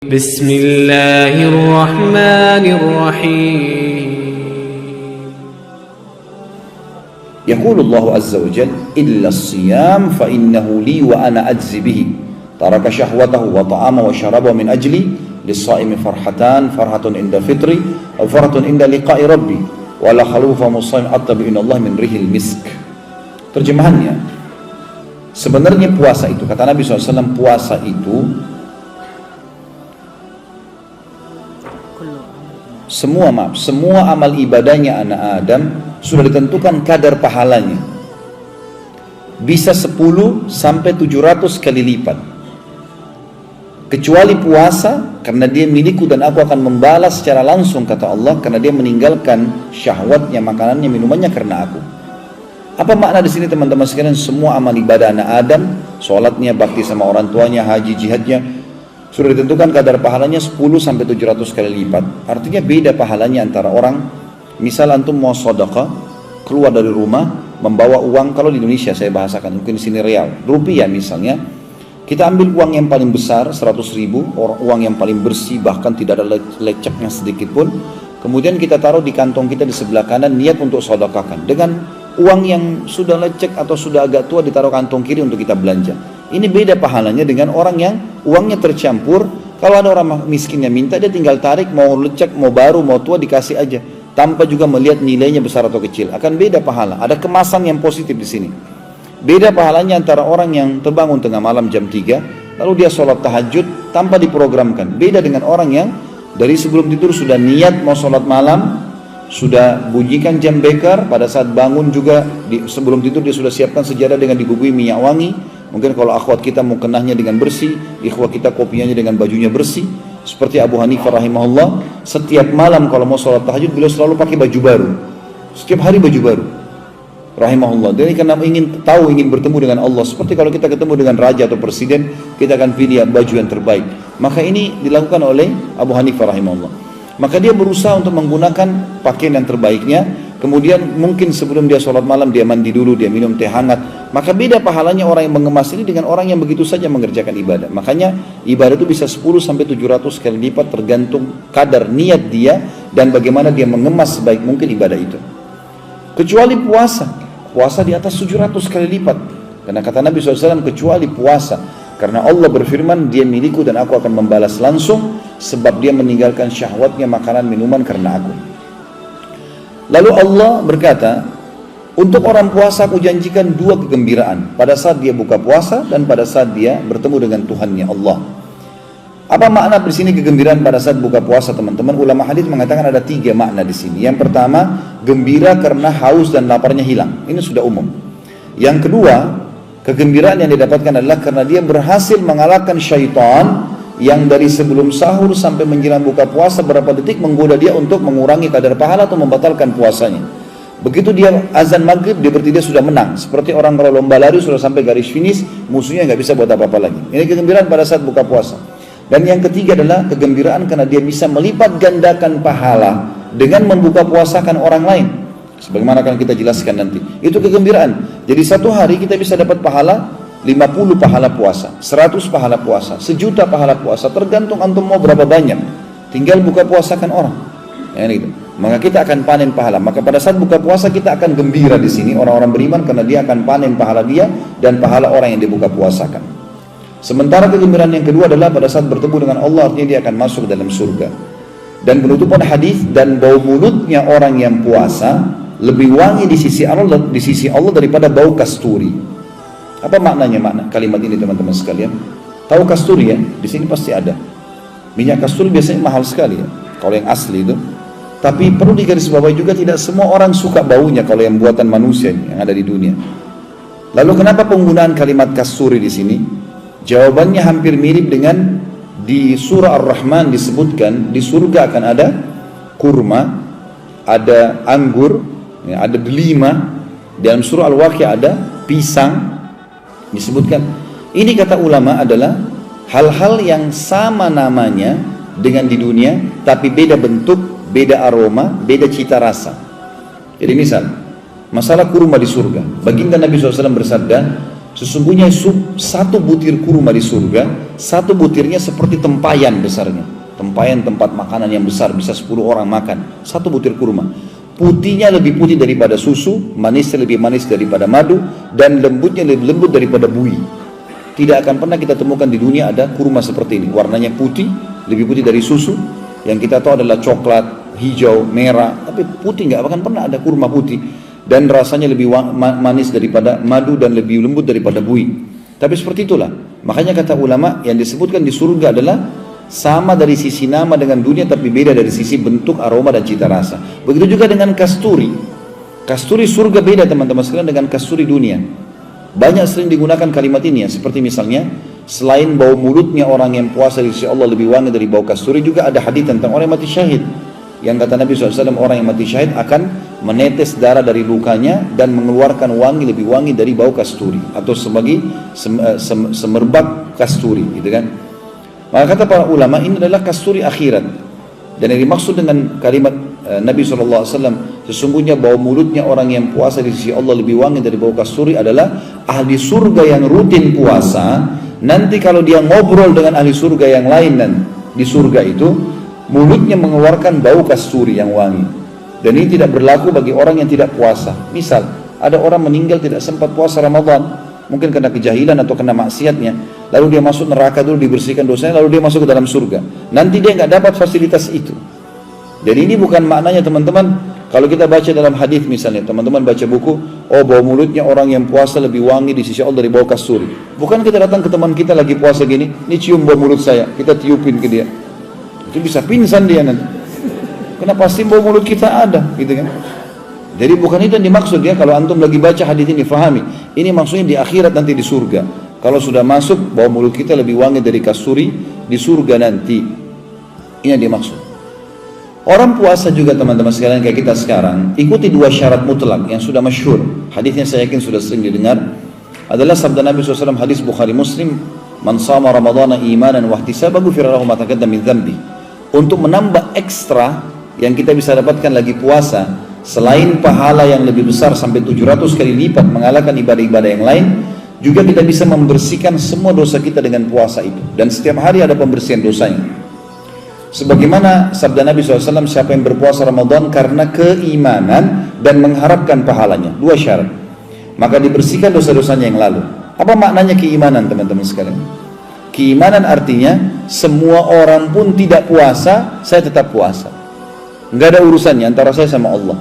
Bismillahirrahmanirrahim. Yaqulullahu azza wa jalla illa as-siyam fa innahu li wa ana ajzi bihi taraka syahwatahu wa ta'ama wa syaraba min ajli lis-saimi farhatun inda fitri aw farhatun inda liqa'i rabbi wa la khalufa musayim attabi inallah min rihil misk. Terjemahannya, sebenarnya puasa itu, kata Nabi SAW, puasa itu semua amal ibadahnya anak Adam sudah ditentukan kadar pahalanya, bisa 10 sampai 700 kali lipat, kecuali puasa, karena dia milikku dan aku akan membalas secara langsung, kata Allah, karena dia meninggalkan syahwatnya, makanannya, minumannya karena aku. Apa makna di sini teman-teman sekalian? Semua amal ibadah anak Adam, sholatnya, bakti sama orang tuanya, haji, jihadnya, sudah ditentukan kadar pahalanya 10 sampai 700 kali lipat. Artinya beda pahalanya antara orang, misal antum mau sedekah, keluar dari rumah, membawa uang, kalau di Indonesia saya bahasakan, mungkin di sini real, rupiah misalnya, kita ambil uang yang paling besar, 100.000, uang yang paling bersih, bahkan tidak ada leceknya sedikit pun, kemudian kita taruh di kantong kita di sebelah kanan, niat untuk sedekahkan. Dengan uang yang sudah lecek atau sudah agak tua ditaruh kantong kiri untuk kita belanja. Ini beda pahalanya dengan orang yang uangnya tercampur. Kalau ada orang miskin yang minta, dia tinggal tarik, mau lecek, mau baru, mau tua, dikasih aja, tanpa juga melihat nilainya besar atau kecil. Akan beda pahala. Ada kemasan yang positif di sini. Beda pahalanya antara orang yang terbangun tengah malam jam 3, lalu dia sholat tahajud tanpa diprogramkan. Beda dengan orang yang dari sebelum tidur sudah niat mau sholat malam, sudah bunyikan jam beker, pada saat bangun juga sebelum tidur dia sudah siapkan sejadah dengan dibubui minyak wangi. Mungkin kalau akhwat kita mau kenahnya dengan bersih, ikhwat kita kopiahnya dengan bajunya bersih. Seperti Abu Hanifah rahimahullah, setiap malam kalau mau sholat tahajud beliau selalu pakai baju baru, setiap hari baju baru rahimahullah. Jadi karena ingin bertemu dengan Allah. Seperti kalau kita ketemu dengan raja atau presiden, kita akan pilih baju yang terbaik. Maka ini dilakukan oleh Abu Hanifah rahimahullah. Maka dia berusaha untuk menggunakan pakaian yang terbaiknya. Kemudian mungkin sebelum dia sholat malam, dia mandi dulu, dia minum teh hangat. Maka beda pahalanya orang yang mengemas ini dengan orang yang begitu saja mengerjakan ibadah. Makanya ibadah itu bisa 10 sampai 700 kali lipat tergantung kadar niat dia dan bagaimana dia mengemas sebaik mungkin ibadah itu. Kecuali puasa di atas 700 kali lipat. Karena kata Nabi SAW, kecuali puasa, karena Allah berfirman, dia milikku dan aku akan membalas langsung, sebab dia meninggalkan syahwatnya, makanan, minuman karena aku. Lalu Allah berkata, untuk orang puasa aku janjikan 2 kegembiraan, pada saat dia buka puasa dan pada saat dia bertemu dengan Tuhannya Allah. Apa makna di sini kegembiraan pada saat buka puasa, teman-teman? Ulama hadis mengatakan ada 3 makna di sini. Yang pertama, gembira karena haus dan laparnya hilang. Ini sudah umum. Yang kedua, kegembiraan yang didapatkan adalah karena dia berhasil mengalahkan syaitan yang dari sebelum sahur sampai menjelang buka puasa berapa detik menggoda dia untuk mengurangi kadar pahala atau membatalkan puasanya. Begitu dia azan maghrib, dia berarti dia sudah menang. Seperti orang kalau lomba lari sudah sampai garis finish, musuhnya nggak bisa buat apa-apa lagi. Ini kegembiraan pada saat buka puasa. Dan yang ketiga adalah kegembiraan karena dia bisa melipat gandakan pahala dengan membuka puasakan orang lain. Sebagaimana akan kita jelaskan nanti. Itu kegembiraan. Jadi satu hari kita bisa dapat pahala 50 pahala puasa, 100 pahala puasa, 1.000.000 pahala puasa, tergantung antum mau berapa banyak. Tinggal buka puasakan orang. Ya, gitu. Maka kita akan panen pahala. Maka pada saat buka puasa kita akan gembira di sini orang-orang beriman karena dia akan panen pahala dia dan pahala orang yang dibuka puasakan. Sementara kegembiraan yang kedua adalah pada saat bertemu dengan Allah, artinya dia akan masuk dalam surga. Dan penutupan hadis, dan bau mulutnya orang yang puasa lebih wangi di sisi Allah daripada bau kasturi. Apa maknanya kalimat ini teman-teman sekalian? Tahu kasturi ya? Di sini pasti ada. Minyak kasturi biasanya mahal sekali ya, kalau yang asli itu. Tapi perlu digarisbawahi juga tidak semua orang suka baunya kalau yang buatan manusia yang ada di dunia. Lalu kenapa penggunaan kalimat kasturi di sini? Jawabannya hampir mirip dengan di surah Ar-Rahman disebutkan di surga akan ada kurma, ada anggur, ada delima. Dalam surah Al-Waqiah ada pisang disebutkan. Ini kata ulama adalah hal-hal yang sama namanya dengan di dunia, tapi beda bentuk, beda aroma, beda cita rasa. Jadi misal masalah kurma di surga, baginda Nabi SAW bersabda, Sesungguhnya satu butir kurma di surga, satu butirnya seperti tempayan besarnya. Tempayan tempat makanan yang besar, bisa 10 orang makan. Satu butir kurma. Putihnya lebih putih daripada susu, manisnya lebih manis daripada madu, dan lembutnya lebih lembut daripada buih. Tidak akan pernah kita temukan di dunia ada kurma seperti ini. Warnanya putih, lebih putih dari susu. Yang kita tahu adalah coklat, hijau, merah. Tapi putih, nggak akan pernah ada kurma putih. Dan rasanya lebih manis daripada madu dan lebih lembut daripada buih. Tapi seperti itulah. Makanya kata ulama yang disebutkan di surga adalah sama dari sisi nama dengan dunia, tapi beda dari sisi bentuk, aroma dan cita rasa. Begitu juga dengan kasturi. Kasturi surga beda teman-teman sekalian dengan kasturi dunia. Banyak sering digunakan kalimat ini ya, seperti misalnya selain bau mulutnya orang yang puasa di sisi Allah lebih wangi dari bau kasturi, juga ada hadis tentang orang yang mati syahid. Yang kata Nabi SAW, orang yang mati syahid akan menetes darah dari lukanya dan mengeluarkan wangi lebih wangi dari bau kasturi atau sebagai semerbak kasturi, gitu kan? Maka kata para ulama, ini adalah kasturi akhirat. Dan yang dimaksud dengan kalimat Nabi SAW, sesungguhnya bau mulutnya orang yang puasa di sisi Allah lebih wangi dari bau kasturi adalah ahli surga yang rutin puasa. Nanti kalau dia ngobrol dengan ahli surga yang lain dan di surga itu, mulutnya mengeluarkan bau kasturi yang wangi. Dan ini tidak berlaku bagi orang yang tidak puasa. Misal, ada orang meninggal tidak sempat puasa Ramadan, mungkin karena kejahilan atau kena maksiatnya, lalu dia masuk neraka dulu, dibersihkan dosanya, lalu dia masuk ke dalam surga. Nanti dia nggak dapat fasilitas itu. Jadi ini bukan maknanya teman-teman, kalau kita baca dalam hadis misalnya, teman-teman baca buku, oh bau mulutnya orang yang puasa lebih wangi di sisi Allah dari bau kasturi. Bukan kita datang ke teman kita lagi puasa gini, ini cium bau mulut saya, kita tiupin ke dia. Itu bisa pingsan dia nanti. Karena pasti bau mulut kita ada, gitu kan? Jadi bukan itu yang dimaksud ya. Kalau antum lagi baca hadis ini, fahami. Ini maksudnya di akhirat nanti di surga. Kalau sudah masuk, bau mulut kita lebih wangi dari kasturi di surga nanti. Ini yang dimaksud. Orang puasa juga teman-teman sekalian kayak kita sekarang, ikuti 2 syarat mutlak yang sudah masyhur. Hadisnya saya yakin sudah sering didengar. Adalah sabda Nabi SAW, hadis Bukhari Muslim, man sama Ramadana imanan wa ihtisaban ghufira lahu ma taqaddama min dzambi. Untuk menambah ekstra yang kita bisa dapatkan lagi puasa, selain pahala yang lebih besar sampai 700 kali lipat mengalahkan ibadah-ibadah yang lain, juga kita bisa membersihkan semua dosa kita dengan puasa itu. Dan setiap hari ada pembersihan dosanya. Sebagaimana sabda Nabi SAW, siapa yang berpuasa Ramadan karena keimanan dan mengharapkan pahalanya, 2 syarat, maka dibersihkan dosa-dosanya yang lalu. Apa maknanya keimanan teman-teman sekalian? Keimanan artinya semua orang pun tidak puasa, saya tetap puasa. Nggak ada urusannya antara saya sama Allah.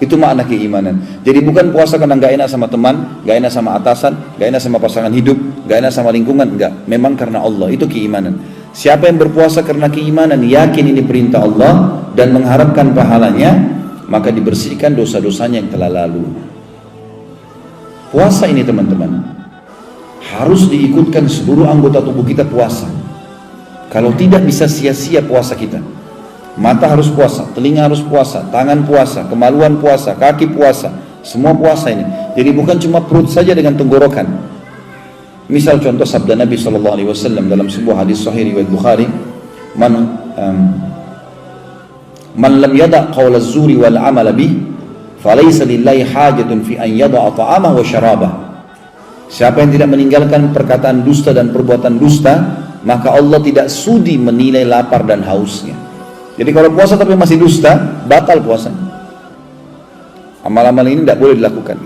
Itu makna keimanan. Jadi bukan puasa karena nggak enak sama teman, nggak enak sama atasan, nggak enak sama pasangan hidup, nggak enak sama lingkungan, nggak. Memang karena Allah. Itu keimanan. Siapa yang berpuasa karena keimanan, yakin ini perintah Allah dan mengharapkan pahalanya, maka dibersihkan dosa-dosanya yang telah lalu. Puasa ini teman-teman harus diikutkan seluruh anggota tubuh kita puasa. Kalau tidak bisa sia-sia puasa kita. Mata harus puasa, telinga harus puasa, tangan puasa, kemaluan puasa, kaki puasa, semua puasa ini. Jadi bukan cuma perut saja dengan tenggorokan. Misal contoh sabda Nabi SAW dalam sebuah hadis sahih riwayat Bukhari, man lam yada' qawla az-zuri wal 'amala bih, falaysa lillahi hajatun fi an yada'a ta'amahu wa syarabah. Siapa yang tidak meninggalkan perkataan dusta dan perbuatan dusta, maka Allah tidak sudi menilai lapar dan hausnya. Jadi kalau puasa tapi masih dusta, batal puasa. Amal-amal ini tidak boleh dilakukan.